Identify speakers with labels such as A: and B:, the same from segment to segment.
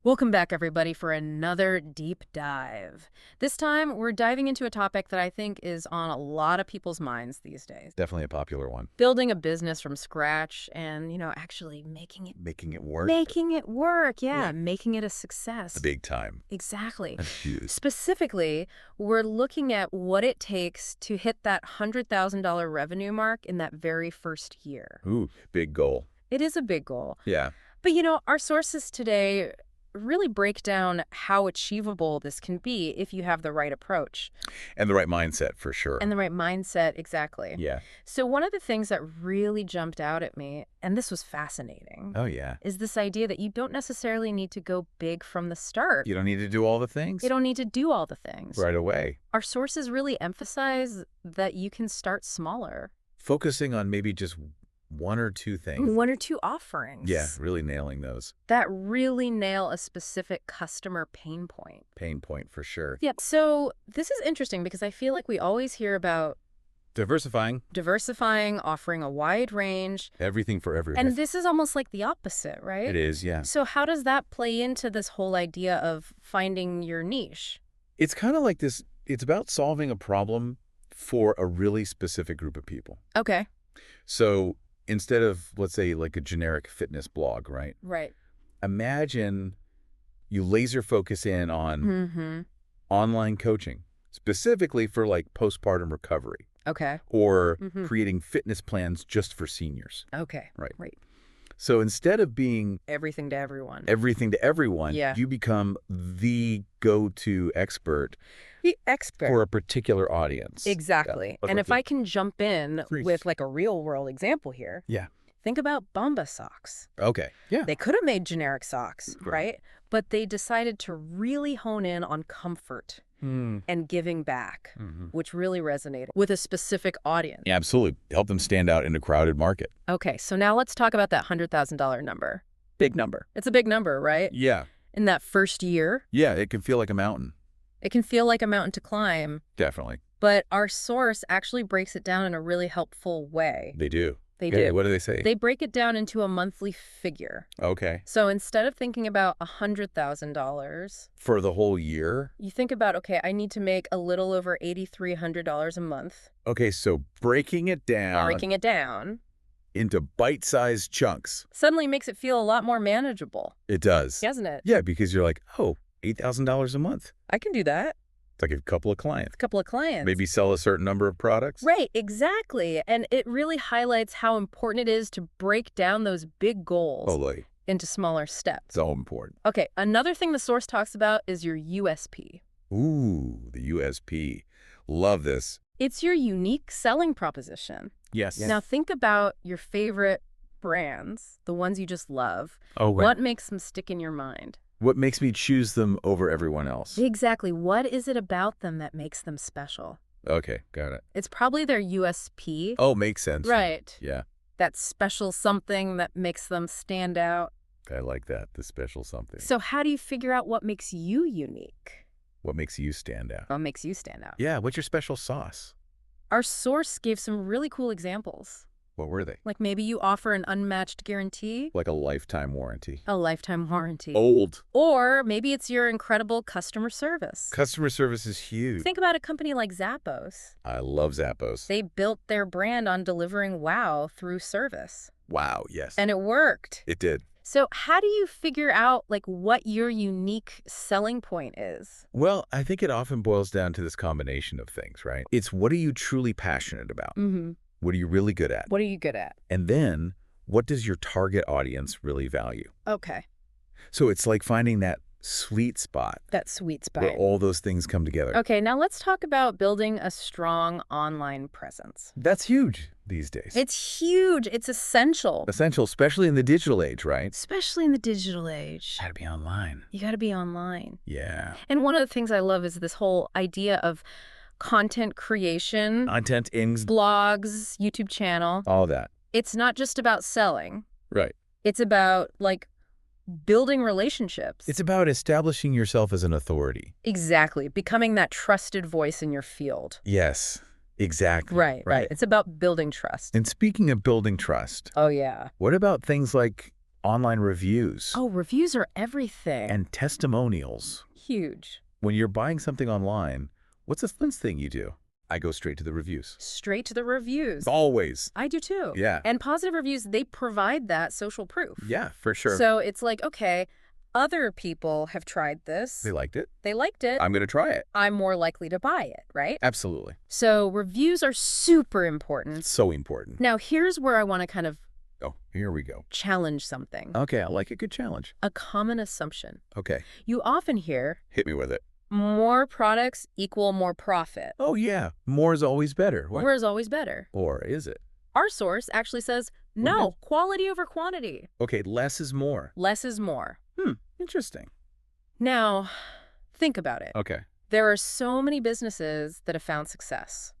A: Welcome back, everybody, for another deep dive. This time, we're diving into a topic that I think is on a lot of people's minds these days.
B: Definitely a popular one.
A: Building a business from scratch and, actually making it
B: Making it work.
A: making it work. Yeah,
B: Yeah.
A: making it a success.
B: The big time.
A: Exactly.
B: That's huge.
A: Specifically, we're looking at what it takes to hit that $100,000 revenue mark in that very first year.
B: Ooh, big goal.
A: It is a big goal.
B: Yeah.
A: But, our sources today really break down how achievable this can be if you have the right approach.
B: And the right mindset, for sure.
A: And the right mindset, exactly.
B: Yeah.
A: So one of the things that really jumped out at me, and this was fascinating,
B: Oh, yeah.
A: is this idea that you don't necessarily need to go big from the start.
B: You don't need to do all the things
A: You don't need to do all the things.
B: right away.
A: Our sources really emphasize that you can start smaller.
B: Focusing on maybe just one or two things.
A: One or two offerings.
B: Yeah, really nailing those.
A: That really nail a specific customer pain point.
B: Pain point, for sure.
A: Yeah. So this is interesting because I feel like we always hear about
B: Diversifying.
A: offering a wide range.
B: Everything for everyone.
A: And this is almost like the opposite, right?
B: It is, yeah.
A: So how does that play into this whole idea of finding your niche?
B: It's kind of like this. It's about solving a problem for a really specific group of people.
A: Okay.
B: So instead of, let's say, like a generic fitness blog, right?
A: Right.
B: Imagine you laser focus in on
A: Mm-hmm.
B: online coaching, specifically for like postpartum recovery
A: Okay.
B: or
A: Mhm.
B: creating fitness plans just for seniors.
A: Okay.
B: Right.
A: Right.
B: So instead of being
A: Everything to everyone.
B: everything to everyone,
A: Yeah.
B: you become the go-to expert
A: The expert.
B: for a particular audience.
A: Exactly.
B: Yeah.
A: And if I can jump in
B: Please.
A: with like a real world example here.
B: Yeah.
A: Think about Bamba socks.
B: Okay. Yeah.
A: They could have made generic socks,
B: Right.
A: right? But they decided to really hone in on comfort and giving back, which really resonated with a specific audience.
B: Yeah, absolutely. Help them stand out in a crowded market.
A: Okay, so now let's talk about that $100,000 number. Big number. It's a big number, right?
B: Yeah.
A: In that first year,
B: Yeah, it can feel like a mountain.
A: it can feel like a mountain to climb,
B: Definitely.
A: but our source actually breaks it down in a really helpful way.
B: They do.
A: They
B: Okay,
A: do.
B: what do they say?
A: They break it down into a monthly figure.
B: Okay.
A: So instead of thinking about $100,000,
B: For the whole year?
A: you think about, okay, I need to make a little over $8,300 a month.
B: Okay, so breaking it down
A: Breaking it down
B: into bite-sized chunks.
A: suddenly makes it feel a lot more manageable,
B: It does.
A: doesn't it?
B: Yeah, because you're like, oh, $8,000 a month.
A: I can do that.
B: It's like a couple of clients.
A: A couple of clients.
B: Maybe sell a certain number of products.
A: Right, exactly. And it really highlights how important it is to break down those big goals
B: Totally.
A: into smaller steps.
B: So important.
A: Okay, another thing the source talks about is your USP.
B: Ooh, the USP. Love this.
A: It's your unique selling proposition.
B: Yes.
A: Now think about your favorite brands, the ones you just love.
B: Oh, right.
A: What makes them stick in your mind?
B: What makes me choose them over everyone else?
A: Exactly. What is it about them that makes them special?
B: Okay, got it.
A: It's probably their USP.
B: Oh, makes sense.
A: Right.
B: Yeah,
A: That special something that makes them stand out.
B: I like that. The special something.
A: So how do you figure out what makes you unique?
B: What makes you stand out?
A: What makes you stand out?
B: Yeah, what's your special sauce?
A: Our source gave some really cool examples.
B: What were they?
A: Like maybe you offer an unmatched guarantee,
B: Like a lifetime warranty.
A: a lifetime warranty.
B: Old.
A: Or maybe it's your incredible customer service.
B: Customer service is huge.
A: Think about a company like Zappos.
B: I love Zappos.
A: They built their brand on delivering wow through service.
B: Wow, yes.
A: And it worked.
B: It did.
A: So how do you figure out like what your unique selling point is?
B: Well, I think it often boils down to this combination of things, right? It's what are you truly passionate about?
A: Mm-hmm.
B: What are you really good at?
A: What are you good at?
B: And then what does your target audience really value?
A: Okay.
B: So it's like finding that sweet spot
A: That sweet spot.
B: where all those things come together.
A: Okay, now let's talk about building a strong online presence.
B: That's huge these days.
A: It's huge. It's essential.
B: Essential, especially in the digital age, right?
A: Especially in the digital age.
B: Gotta be online.
A: You got to be online.
B: Yeah.
A: And one of the things I love is this whole idea of content creation,
B: Content, ings,
A: blogs, YouTube channel.
B: all that.
A: It's not just about selling.
B: Right.
A: It's about like building relationships.
B: It's about establishing yourself as an authority.
A: Exactly. Becoming that trusted voice in your field.
B: Yes, exactly.
A: Right. It's about building trust.
B: And speaking of building trust,
A: Oh, yeah.
B: what about things like Online reviews.
A: Oh, reviews are everything.
B: And testimonials.
A: Huge.
B: When you're buying something online, what's the first thing you do? I go straight to the reviews.
A: Straight to the reviews.
B: Always.
A: I do too.
B: Yeah.
A: And positive reviews, they provide that social proof.
B: Yeah, for sure.
A: So it's like, okay, other people have tried this.
B: They liked it.
A: They liked it.
B: I'm going to try it.
A: I'm more likely to buy it, right?
B: Absolutely.
A: So reviews are super important.
B: So important.
A: Now, here's where I want to kind of
B: Oh, here we go.
A: challenge something.
B: Okay, I like a good challenge.
A: A common assumption.
B: Okay,
A: You often hear,
B: hit me with it.
A: more products equal more profit.
B: Oh, yeah. More is always better. What?
A: More is always better.
B: Or is it?
A: Our source actually says, no, quality over quantity.
B: Okay, less is more.
A: Less is more.
B: Interesting.
A: Now, think about it.
B: Okay.
A: There are so many businesses that have found success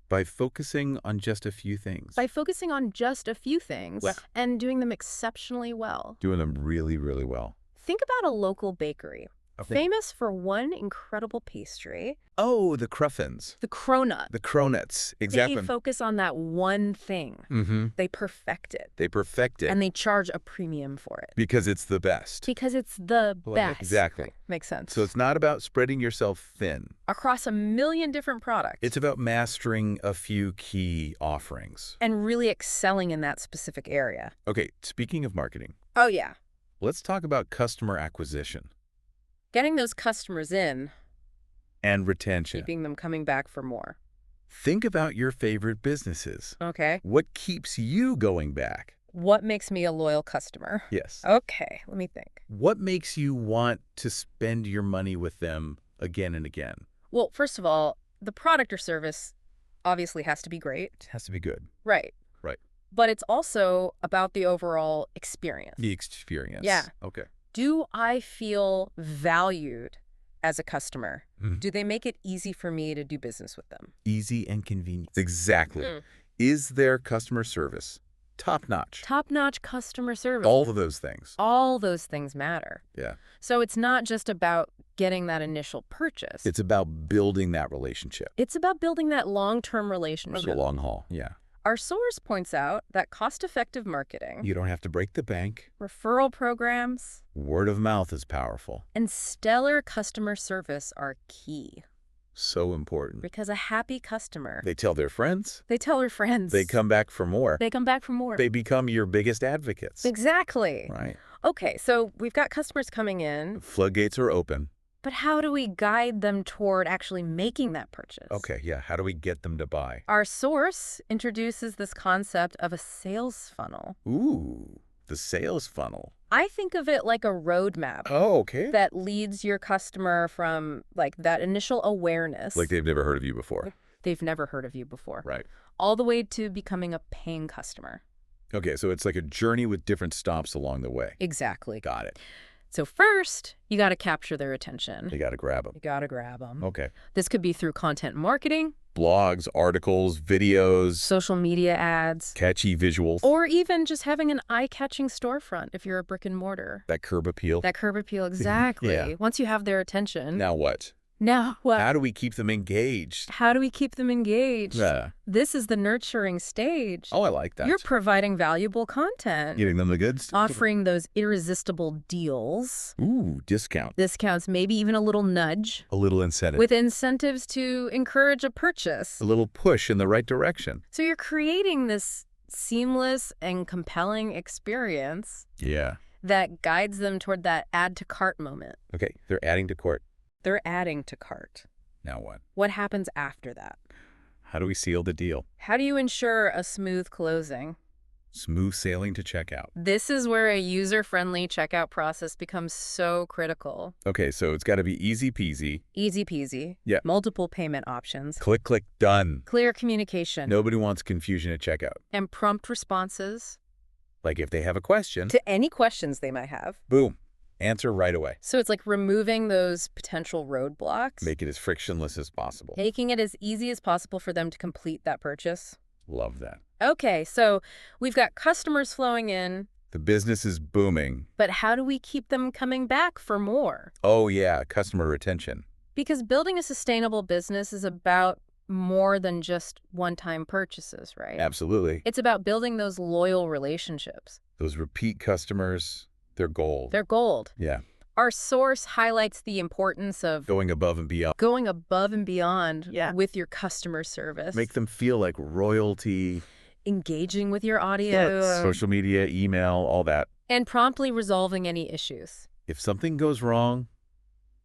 B: By focusing on just a few things.
A: by focusing on just a few things
B: Well.
A: and doing them exceptionally well.
B: Doing them really, really well.
A: Think about a local bakery,
B: Okay.
A: famous for one incredible pastry,
B: Oh, the cruffins.
A: the cronut.
B: The cronuts. Exactly.
A: They focus on that one thing.
B: Mm-hmm.
A: They perfect it,
B: They perfect it
A: and they charge a premium for it
B: because it's the best.
A: because it's the
B: Well,
A: best.
B: exactly.
A: Makes sense.
B: So it's not about spreading yourself thin.
A: Across a million different products.
B: It's about mastering a few key offerings.
A: and really excelling in that specific area.
B: Okay, speaking of marketing,
A: Oh, yeah.
B: let's talk about customer acquisition
A: Getting those customers in,
B: and retention.
A: keeping them coming back for more.
B: Think about your favorite businesses.
A: Okay.
B: What keeps you going back?
A: What makes me a loyal customer?
B: Yes.
A: Okay, let me think.
B: What makes you want to spend your money with them again and again?
A: Well, first of all, the product or service obviously has to be great.
B: It has to be good.
A: Right.
B: Right.
A: But it's also about the overall experience.
B: The experience.
A: Yeah.
B: Okay.
A: Do I feel valued as a customer?
B: Mhm.
A: Do they make it easy for me to do business with them?
B: Easy and convenient. Exactly. Is their customer service top-notch?
A: Top-notch customer service.
B: All of those things.
A: All those things matter.
B: Yeah.
A: So it's not just about getting that initial purchase.
B: It's about building that relationship.
A: It's about building that long-term
B: It's
A: relationship.
B: a long haul. Yeah.
A: Our source points out that cost-effective marketing,
B: You don't have to break the bank.
A: referral programs,
B: Word of mouth is powerful.
A: and stellar customer service are key.
B: So important.
A: Because a happy customer,
B: They tell their friends.
A: they tell their friends.
B: They come back for more.
A: They come back for more.
B: They become your biggest advocates.
A: Exactly.
B: Right.
A: Okay, so we've got customers coming in,
B: Floodgates are open.
A: but how do we guide them toward actually making that purchase?
B: Okay, yeah. How do we get them to buy?
A: Our source introduces this concept of a sales funnel.
B: Ooh, the sales funnel.
A: I think of it like a roadmap
B: Oh, okay.
A: that leads your customer from like that initial awareness.
B: Like they've never heard of you before.
A: They've never heard of you before.
B: Right.
A: All the way to becoming a paying customer.
B: Okay, so it's like a journey with different stops along the way.
A: Exactly.
B: Got it.
A: So first, you got to capture their attention.
B: You got to grab them.
A: You got to grab them.
B: Okay.
A: This could be through content marketing,
B: Blogs, articles, videos,
A: social media ads,
B: catchy visuals.
A: or even just having an eye-catching storefront if you're a brick and mortar.
B: That curb appeal.
A: That curb appeal, exactly.
B: Yeah.
A: Once you have their attention.
B: Now what?
A: Now what?
B: How do we keep them engaged?
A: How do we keep them engaged?
B: Yeah.
A: This is the nurturing stage.
B: Oh, I like that.
A: You're providing valuable content.
B: Getting them the goods.
A: Offering those irresistible deals,
B: Ooh, discount.
A: discounts, maybe even a little nudge,
B: A little incentive.
A: with incentives to encourage a purchase.
B: a little push in the right direction.
A: So you're creating this seamless and compelling experience
B: Yeah.
A: that guides them toward that add to cart moment.
B: Okay, they're adding to court.
A: They're adding to cart.
B: Now what?
A: What happens after that?
B: How do we seal the deal?
A: How do you ensure a smooth closing?
B: Smooth sailing to checkout.
A: This is where a user-friendly checkout process becomes so critical.
B: Okay, so it's got to be easy peasy.
A: Easy peasy.
B: Yeah.
A: Multiple payment options.
B: Click, click, done.
A: Clear communication.
B: Nobody wants confusion at checkout.
A: And prompt responses
B: Like if they have a question,
A: to any questions they might have.
B: boom, answer right away.
A: So it's like removing those potential roadblocks.
B: Make it as frictionless as possible.
A: Making it as easy as possible for them to complete that purchase.
B: Love that.
A: Okay, so we've got customers flowing in,
B: The business is booming.
A: but how do we keep them coming back for more?
B: Oh yeah, customer retention.
A: Because building a sustainable business is about more than just one-time purchases, right?
B: Absolutely.
A: It's about building those loyal relationships.
B: Those repeat customers, they're gold.
A: They're gold.
B: Yeah.
A: Our source highlights the importance of
B: Going above and beyond.
A: going above and beyond
B: Yeah.
A: with your customer service.
B: Make them feel like royalty.
A: Engaging with your audience.
B: Social media, email, all that.
A: And promptly resolving any issues.
B: If something goes wrong,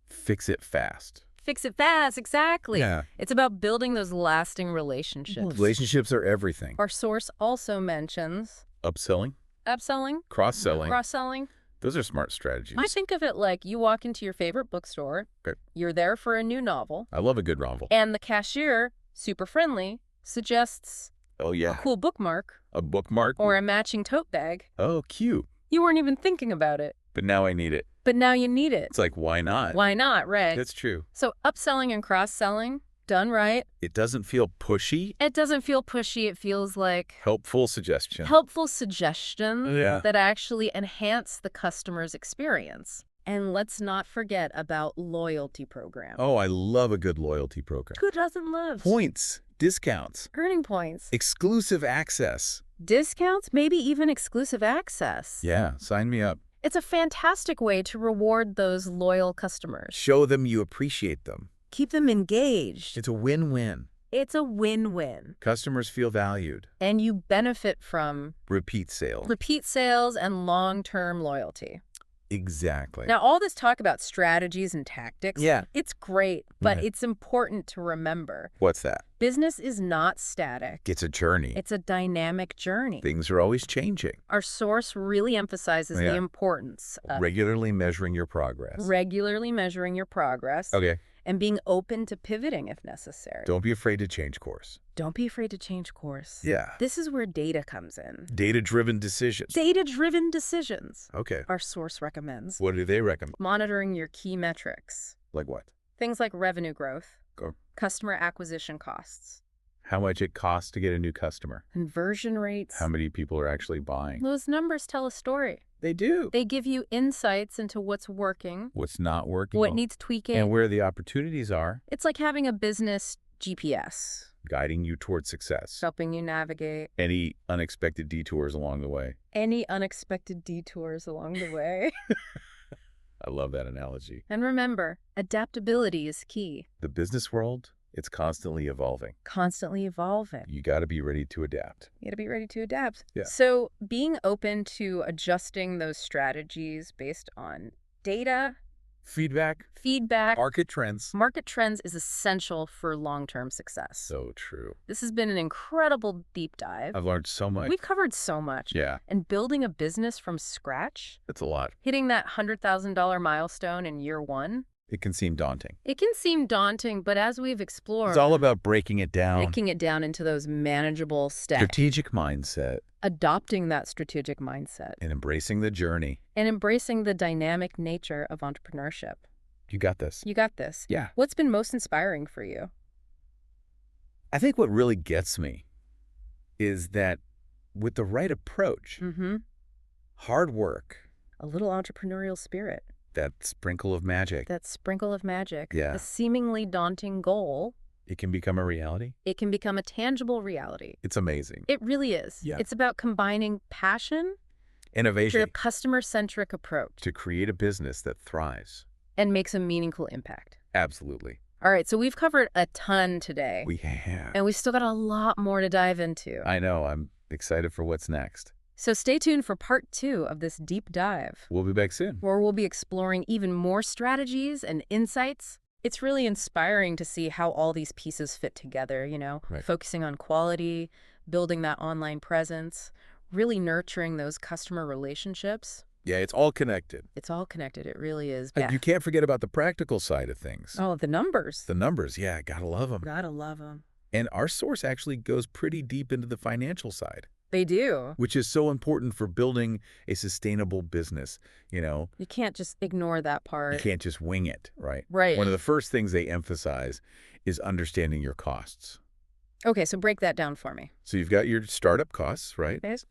B: fix it fast.
A: Fix it fast, exactly.
B: Yeah.
A: It's about building those lasting relationships.
B: Relationships are everything.
A: Our source also mentions
B: Upselling,
A: upselling,
B: cross-selling.
A: cross-selling.
B: Those are smart strategies.
A: I think of it like you walk into your favorite bookstore,
B: Okay.
A: you're there for a new novel,
B: I love a good novel.
A: and the cashier, super friendly, suggests
B: Oh,
A: a
B: yeah.
A: cool bookmark
B: A bookmark.
A: or a matching tote bag.
B: Oh, cute.
A: You weren't even thinking about it,
B: But now I need it.
A: but now you need it.
B: It's like, why not?
A: Why not, right?
B: That's true.
A: So upselling and cross-selling, done right.
B: It doesn't feel pushy.
A: It doesn't feel pushy. It feels like
B: Helpful suggestion.
A: helpful suggestions
B: Yeah.
A: that actually enhance the customer's experience. And let's not forget about loyalty programs.
B: Oh, I love a good loyalty program.
A: Who doesn't love
B: Points, discounts,
A: earning points?
B: exclusive access.
A: Discounts, maybe even exclusive access.
B: Yeah, sign me up.
A: It's a fantastic way to reward those loyal customers.
B: Show them you appreciate them.
A: Keep them engaged.
B: It's a win-win.
A: It's a win-win.
B: Customers feel valued.
A: And you benefit from
B: Repeat sale.
A: repeat sales and long-term loyalty.
B: Exactly.
A: Now, all this talk about strategies and tactics,
B: Yeah.
A: it's great, but
B: Right.
A: it's important to remember.
B: What's that?
A: Business is not static.
B: It's a journey.
A: It's a dynamic journey.
B: Things are always changing.
A: Our source really emphasizes
B: Yeah.
A: the importance of
B: Regularly measuring your progress.
A: regularly measuring your progress
B: Okay.
A: and being open to pivoting if necessary.
B: Don't be afraid to change course.
A: Don't be afraid to change course.
B: Yeah.
A: This is where data comes in.
B: Data-driven decisions.
A: Data-driven decisions.
B: Okay.
A: Our source recommends
B: What do they recommend?
A: monitoring your key metrics.
B: Like what?
A: Things like revenue growth,
B: Go.
A: customer acquisition costs,
B: How much it costs to get a new customer.
A: conversion rates.
B: How many people are actually buying.
A: Those numbers tell a story.
B: They do.
A: They give you insights into what's working,
B: What's not working.
A: what needs tweaking.
B: And where the opportunities are,
A: It's like having a business GPS,
B: guiding you towards success.
A: helping you navigate
B: Any unexpected detours along the way.
A: any unexpected detours along the way.
B: I love that analogy.
A: And remember, adaptability is key.
B: The business world, it's constantly evolving.
A: Constantly evolving.
B: You got to be ready to adapt.
A: You got to be ready to adapt.
B: Yeah.
A: So being open to adjusting those strategies based on data,
B: Feedback,
A: feedback,
B: market trends.
A: market trends is essential for long-term success.
B: So true.
A: This has been an incredible deep dive.
B: I've learned so much.
A: We've covered so much.
B: Yeah,
A: And building a business from scratch,
B: it's a lot.
A: hitting that $100,000 milestone in year one,
B: It can seem daunting.
A: it can seem daunting, but as we've explored,
B: It's all about breaking it down.
A: breaking it down into those manageable steps,
B: Strategic mindset
A: adopting that strategic mindset,
B: and embracing the journey.
A: and embracing the dynamic nature of entrepreneurship.
B: You got this.
A: You got this.
B: Yeah.
A: What's been most inspiring for you?
B: I think what really gets me is that with the right approach,
A: Mm-hmm.
B: hard work,
A: A little entrepreneurial spirit,
B: that sprinkle of magic,
A: that sprinkle of magic,
B: Yeah.
A: a seemingly daunting goal,
B: it can become a reality.
A: it can become a tangible reality.
B: It's amazing.
A: It really is.
B: Yeah.
A: It's about combining passion to
B: Innovation
A: a customer-centric approach
B: to create a business that thrives.
A: and makes a meaningful impact.
B: Absolutely.
A: All right, so we've covered a ton today,
B: We have.
A: and we still got a lot more to dive into.
B: I know. I'm excited for what's next.
A: So stay tuned for part 2 of this deep dive,
B: We'll be back soon.
A: where we'll be exploring even more strategies and insights. It's really inspiring to see how all these pieces fit together,
B: Right.
A: focusing on quality, building that online presence, really nurturing those customer relationships.
B: Yeah, it's all connected.
A: It's all connected. It really is.
B: And you can't forget about the practical side of things.
A: Oh, the numbers.
B: The numbers, yeah, gotta love them.
A: Gotta love them.
B: And our source actually goes pretty deep into the financial side,
A: They do.
B: which is so important for building a sustainable business.
A: You can't just ignore that part.
B: You can't just wing it, right?
A: Right.
B: One of the first things they emphasize is understanding your costs.
A: Okay, so break that down for me.
B: So you've got your startup costs, right?
A: Yes.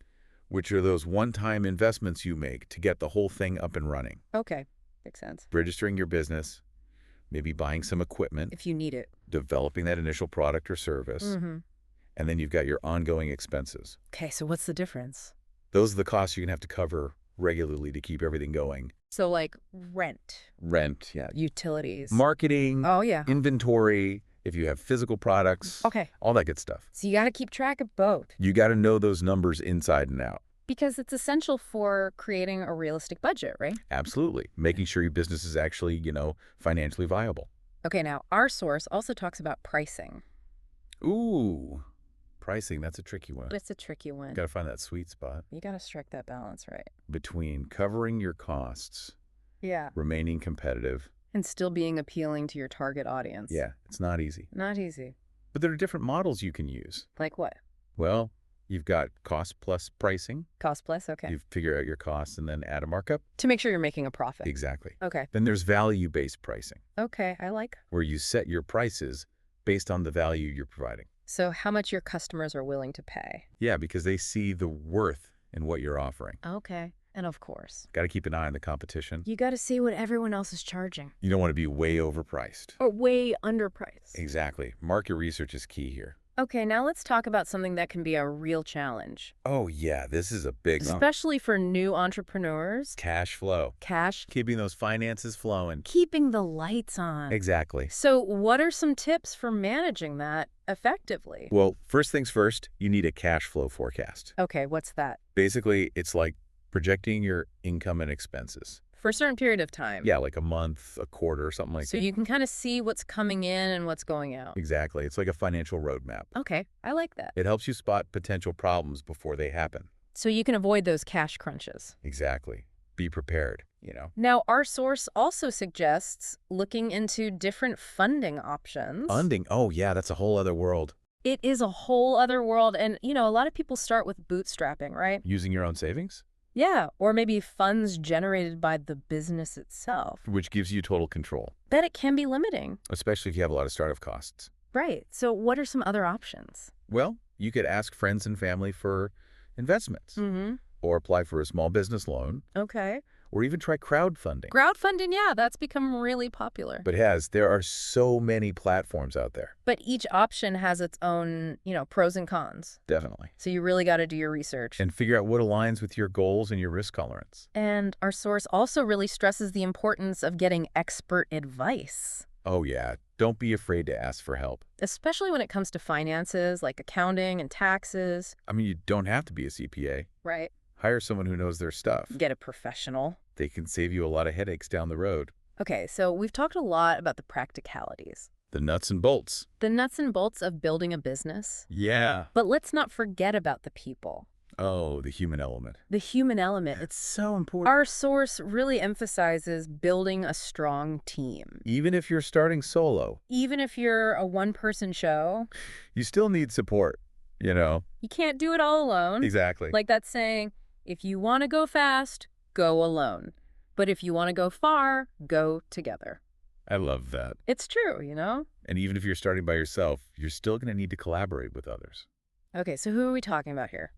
B: Which are those one-time investments you make to get the whole thing up and running.
A: Okay, makes sense.
B: Registering your business, maybe buying some equipment,
A: If you need it.
B: developing that initial product or service,
A: Mm-hmm.
B: and then you've got your ongoing expenses.
A: Okay, so what's the difference?
B: Those are the costs you're going to have to cover regularly to keep everything going.
A: So like rent,
B: Rent, yeah.
A: utilities.
B: Marketing,
A: Oh, yeah.
B: inventory, if you have physical products,
A: Okay.
B: all that good stuff.
A: So you got to keep track of both
B: You got to know those numbers inside and out.
A: because it's essential for creating a realistic budget, right?
B: Absolutely. Making sure your business is actually, financially viable.
A: Okay, now our source also talks about pricing.
B: Ooh, pricing, that's a tricky one.
A: It's a tricky one.
B: Got to find that sweet spot
A: You got to strike that balance, right?
B: between covering your costs,
A: Yeah.
B: remaining competitive.
A: And still being appealing to your target audience.
B: Yeah, it's not easy.
A: Not easy.
B: But there are different models you can use.
A: Like what?
B: Well, you've got cost plus pricing.
A: Cost plus? Okay.
B: You figure out your costs and then add a markup.
A: To make sure you're making a profit.
B: Exactly.
A: Okay.
B: Then there's value-based pricing,
A: Okay, I like.
B: where you set your prices based on the value you're providing.
A: So how much your customers are willing to pay.
B: Yeah, because they see the worth in what you're offering.
A: Okay. And of course,
B: Got to keep an eye on the competition.
A: you got to see what everyone else is charging.
B: You don't want to be way overpriced.
A: Or way underpriced.
B: Exactly. Market research is key here.
A: Okay, now let's talk about something that can be a real challenge.
B: Oh, yeah, this is a big one.
A: Especially for new entrepreneurs.
B: Cash flow.
A: Cash.
B: Keeping those finances flowing.
A: Keeping the lights on.
B: Exactly.
A: So what are some tips for managing that effectively?
B: Well, first things first, you need a cash flow forecast.
A: Okay, what's that?
B: Basically, it's like projecting your income and expenses.
A: For a certain period of time.
B: Yeah, like a month, a quarter, something like
A: So
B: that.
A: you can kind of see what's coming in and what's going out.
B: Exactly. It's like a financial roadmap.
A: Okay, I like that.
B: It helps you spot potential problems before they happen.
A: So you can avoid those cash crunches.
B: Exactly. Be prepared,
A: Now, our source also suggests looking into different funding options.
B: Funding. Oh, yeah, that's a whole other world.
A: It is a whole other world. And, a lot of people start with bootstrapping, right?
B: Using your own savings,
A: Yeah, or maybe funds generated by the business itself.
B: which gives you total control,
A: But it can be limiting.
B: especially if you have a lot of startup costs.
A: Right. So what are some other options?
B: Well, you could ask friends and family for investments,
A: Mm-hmm.
B: or apply for a small business loan,
A: Okay.
B: or even try crowdfunding.
A: Crowdfunding, yeah, that's become really popular.
B: But there are so many platforms out there.
A: But each option has its own, pros and cons.
B: Definitely.
A: So you really got to do your research.
B: And figure out what aligns with your goals and your risk tolerance.
A: And our source also really stresses the importance of getting expert advice,
B: Oh, yeah. Don't be afraid to ask for help.
A: especially when it comes to finances like accounting and taxes.
B: I mean, you don't have to be a CPA.
A: Right.
B: Hire someone who knows their stuff.
A: Get a professional.
B: They can save you a lot of headaches down the road.
A: Okay, so we've talked a lot about the practicalities,
B: The nuts and bolts.
A: the nuts and bolts of building a business.
B: Yeah.
A: But let's not forget about the people,
B: Oh, the human element.
A: the human element.
B: It's so important.
A: Our source really emphasizes building a strong team.
B: Even if you're starting solo,
A: Even if you're a one-person show,
B: you still need support,
A: you can't do it all alone.
B: Exactly.
A: Like that saying, if you want to go fast, go alone. But if you want to go far, go together.
B: I love that.
A: It's true,
B: And even if you're starting by yourself, you're still going to need to collaborate with others.
A: Okay, so who are we talking about here?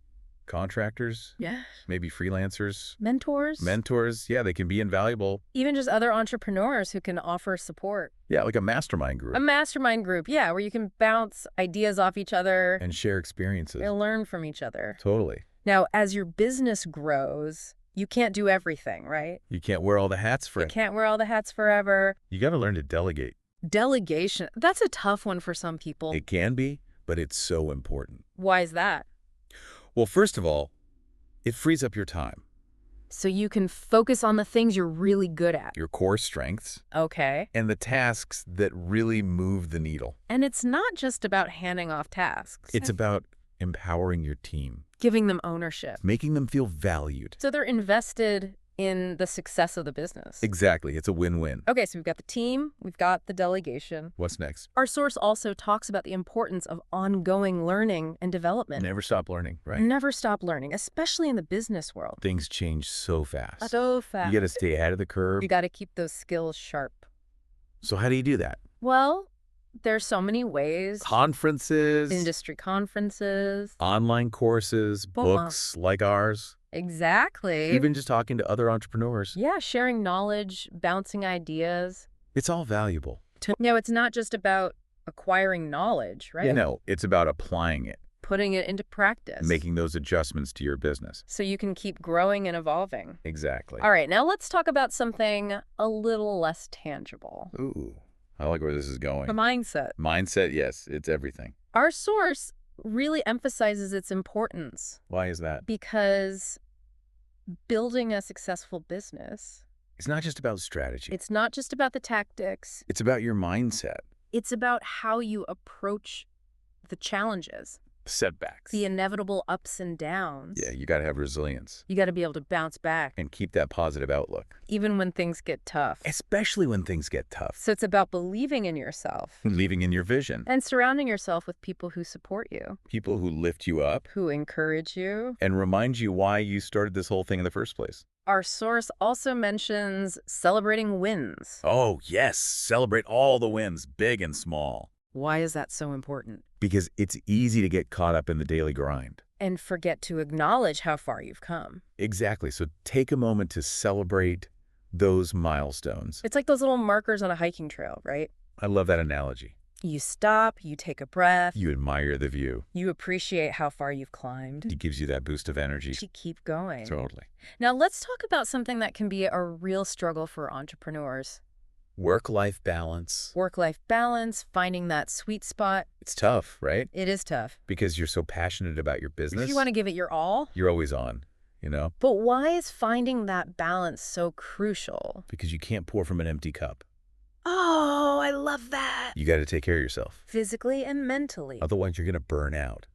B: Contractors,
A: Yeah.
B: maybe freelancers,
A: Mentors?
B: mentors. Yeah, they can be invaluable.
A: Even just other entrepreneurs who can offer support.
B: Yeah, like a mastermind group.
A: A mastermind group, yeah, where you can bounce ideas off each other
B: And share experiences.
A: and learn from each other.
B: Totally.
A: Now, as your business grows, you can't do everything, right?
B: You can't wear all the hats
A: You
B: forever.
A: can't wear all the hats forever.
B: You got to learn to delegate.
A: Delegation, that's a tough one for some people.
B: It can be, but it's so important.
A: Why is that?
B: Well, first of all, it frees up your time,
A: So you can focus on the things you're really good at.
B: your core strengths,
A: Okay.
B: and the tasks that really move the needle.
A: And it's not just about handing off tasks.
B: It's about empowering your team,
A: giving them ownership.
B: making them feel valued.
A: So they're invested in the success of the business.
B: Exactly. It's a win-win.
A: Okay, so we've got the team, we've got the delegation.
B: What's next?
A: Our source also talks about the importance of ongoing learning and development.
B: Never stop learning, right?
A: Never stop learning, especially in the business world.
B: Things change so fast.
A: So fast.
B: You got to stay ahead of the curve.
A: You got to keep those skills sharp.
B: So how do you do that?
A: Well, there's so many ways.
B: Conferences,
A: Industry conferences.
B: online courses, books like ours,
A: Exactly.
B: even just talking to other entrepreneurs.
A: Yeah, sharing knowledge, bouncing ideas.
B: It's all valuable.
A: No, it's not just about acquiring knowledge, right?
B: It's about applying it.
A: putting it into practice.
B: Making those adjustments to your business.
A: So you can keep growing and evolving.
B: Exactly.
A: All right, now let's talk about something a little less tangible.
B: Ooh, I like where this is going.
A: The mindset.
B: Mindset, yes, it's everything.
A: Our source really emphasizes its importance
B: Why is that?
A: because building a successful business,
B: It's not just about strategy.
A: it's not just about the tactics.
B: It's about your mindset.
A: It's about how you approach the challenges,
B: Setbacks.
A: the inevitable ups and downs.
B: Yeah, you got to have resilience.
A: You got to be able to bounce back,
B: And keep that positive outlook.
A: even when things get tough.
B: Especially when things get tough.
A: So it's about believing in yourself
B: Believing in your vision.
A: and surrounding yourself with people who support you,
B: People who lift you up
A: who encourage you.
B: and remind you why you started this whole thing in the first place.
A: Our source also mentions celebrating wins.
B: Oh, yes. Celebrate all the wins, big and small.
A: Why is that so important?
B: Because it's easy to get caught up in the daily grind.
A: And forget to acknowledge how far you've come.
B: Exactly. So take a moment to celebrate those milestones.
A: It's like those little markers on a hiking trail, right?
B: I love that analogy.
A: You stop, you take a breath,
B: You admire the view.
A: you appreciate how far you've climbed.
B: It gives you that boost of energy.
A: To keep going.
B: Totally.
A: Now let's talk about something that can be a real struggle for entrepreneurs.
B: Work-life balance.
A: Work-life balance, finding that sweet spot.
B: It's tough, right?
A: It is tough.
B: Because you're so passionate about your business.
A: If you want to give it your all.
B: You're always on, you know?
A: But why is finding that balance so crucial?
B: Because you can't pour from an empty cup.
A: Oh, I love that.
B: You got to take care of yourself.
A: Physically and mentally.
B: Otherwise, you're going to burn out.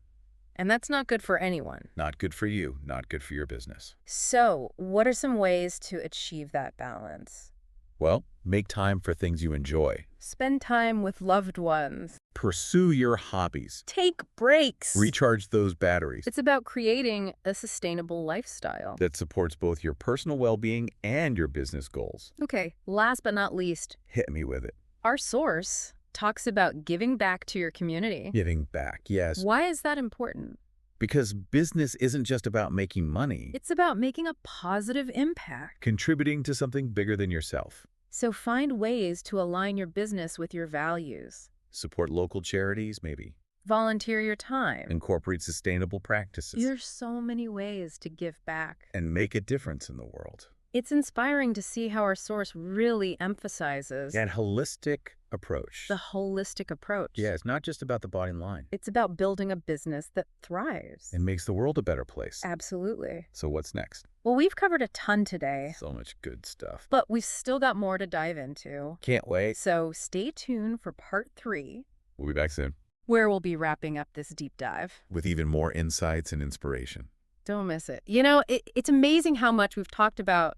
A: And that's not good for anyone.
B: Not good for you. Not good for your business.
A: So, what are some ways to achieve that balance?
B: Well, make time for things you enjoy.
A: Spend time with loved ones.
B: Pursue your hobbies.
A: Take breaks.
B: Recharge those batteries.
A: It's about creating a sustainable lifestyle.
B: That supports both your personal well-being and your business goals.
A: Okay, last but not least,
B: Hit me with it.
A: our source talks about giving back to your community.
B: Giving back, yes.
A: Why is that important?
B: Because business isn't just about making money.
A: It's about making a positive impact.
B: Contributing to something bigger than yourself.
A: So find ways to align your business with your values.
B: Support local charities, maybe.
A: Volunteer your time.
B: Incorporate sustainable practices.
A: There's so many ways to give back.
B: And make a difference in the world.
A: It's inspiring to see how our source really emphasizes
B: That holistic approach.
A: the holistic approach.
B: Yeah, it's not just about the bottom line.
A: It's about building a business that thrives.
B: It makes the world a better place.
A: Absolutely.
B: So what's next?
A: Well, we've covered a ton today,
B: So much good stuff.
A: but we've still got more to dive into.
B: Can't wait.
A: So stay tuned for part 3,
B: We'll be back soon
A: where we'll be wrapping up this deep dive.
B: with even more insights and inspiration.
A: Don't miss it. You know, it's amazing how much we've talked about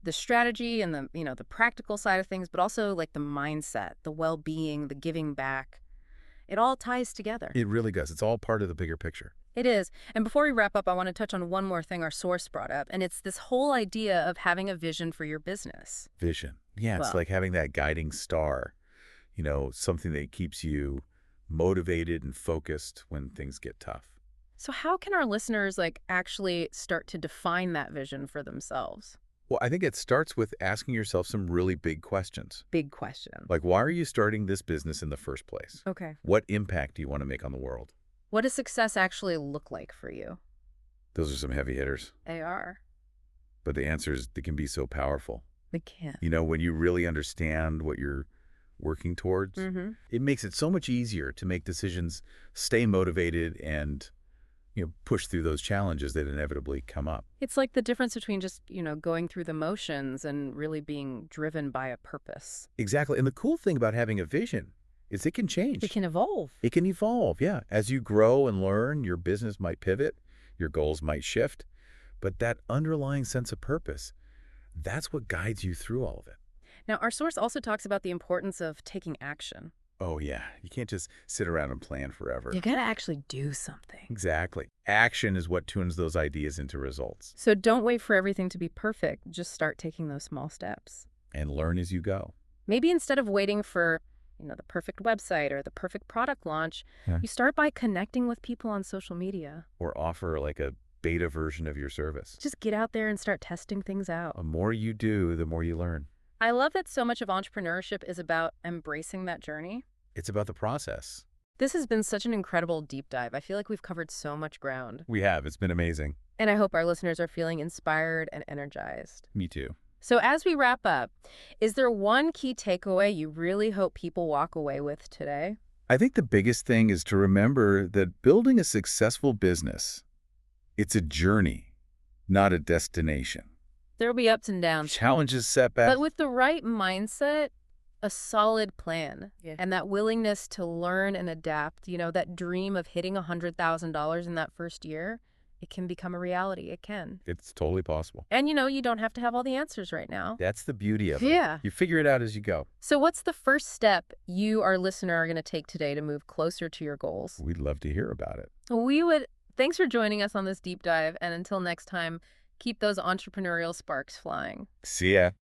A: the strategy and the practical side of things, but also like the mindset, the well-being, the giving back. It all ties together.
B: It really does. It's all part of the bigger picture.
A: It is. And before we wrap up, I want to touch on one more thing our source brought up, and it's this whole idea of having a vision for your business.
B: Vision. Yeah, it's
A: Well-
B: like having that guiding star, something that keeps you motivated and focused when things get tough.
A: So how can our listeners actually start to define that vision for themselves?
B: Well, I think it starts with asking yourself some really big questions.
A: Big question.
B: Like, why are you starting this business in the first place?
A: Okay.
B: What impact do you want to make on the world?
A: What does success actually look like for you?
B: Those are some heavy hitters.
A: They are.
B: But the answers, they can be so powerful.
A: They can.
B: When you really understand what you're working towards, it makes it so much easier to make decisions, stay motivated, and push through those challenges that inevitably come up.
A: It's like the difference between just, going through the motions and really being driven by a purpose.
B: Exactly. And the cool thing about having a vision is it can change.
A: It can evolve.
B: It can evolve, yeah. As you grow and learn, your business might pivot, your goals might shift, but that underlying sense of purpose, that's what guides you through all of it.
A: Now, our source also talks about the importance of taking action.
B: Oh, yeah. You can't just sit around and plan forever.
A: You gotta actually do something.
B: Exactly. Action is what tunes those ideas into results.
A: So don't wait for everything to be perfect. Just start taking those small steps.
B: And learn as you go.
A: Maybe instead of waiting for, the perfect website or the perfect product launch, you start by connecting with people on social media.
B: Or offer like a beta version of your service.
A: Just get out there and start testing things out.
B: The more you do, the more you learn.
A: I love that so much of entrepreneurship is about embracing that journey.
B: It's about the process.
A: This has been such an incredible deep dive. I feel like we've covered so much ground.
B: We have. It's been amazing.
A: And I hope our listeners are feeling inspired and energized.
B: Me too.
A: So as we wrap up, is there one key takeaway you really hope people walk away with today?
B: I think the biggest thing is to remember that building a successful business, it's a journey, not a destination.
A: There'll be ups and downs,
B: Challenges, setbacks.
A: but with the right mindset, a solid plan, and that willingness to learn and adapt, that dream of hitting $100,000 in that first year, it can become a reality. It can.
B: It's totally possible.
A: And you don't have to have all the answers right now.
B: That's the beauty of it.
A: Yeah.
B: You figure it out as you go.
A: So what's the first step you, our listener, are going to take today to move closer to your goals?
B: We'd love to hear about it.
A: Thanks for joining us on this deep dive. And until next time, keep those entrepreneurial sparks flying.
B: See ya.